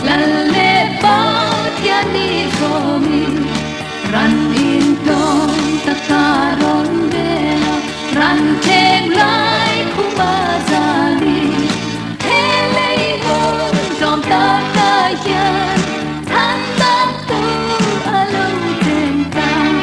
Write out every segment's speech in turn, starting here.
lalle batiani komi ran in dom takaron bela ran kem lai kumazali hele mon dom takayan tan tan tu alo tentang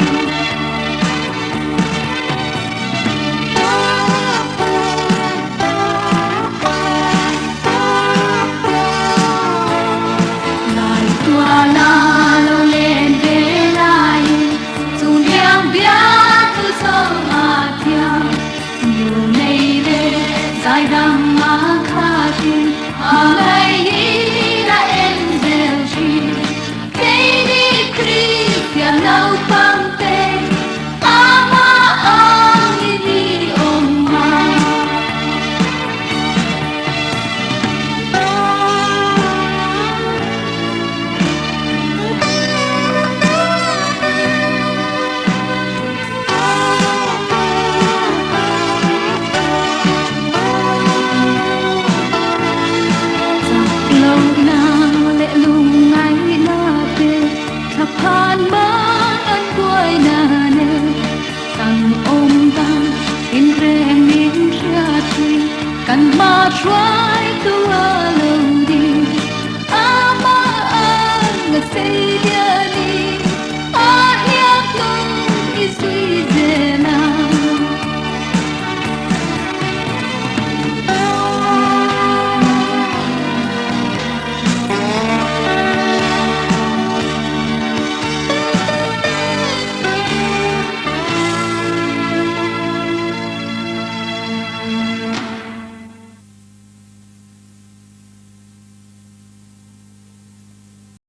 Phan mang ăn quay nà nè càng ôm ta in rèm miếng ra thủy càng ma choa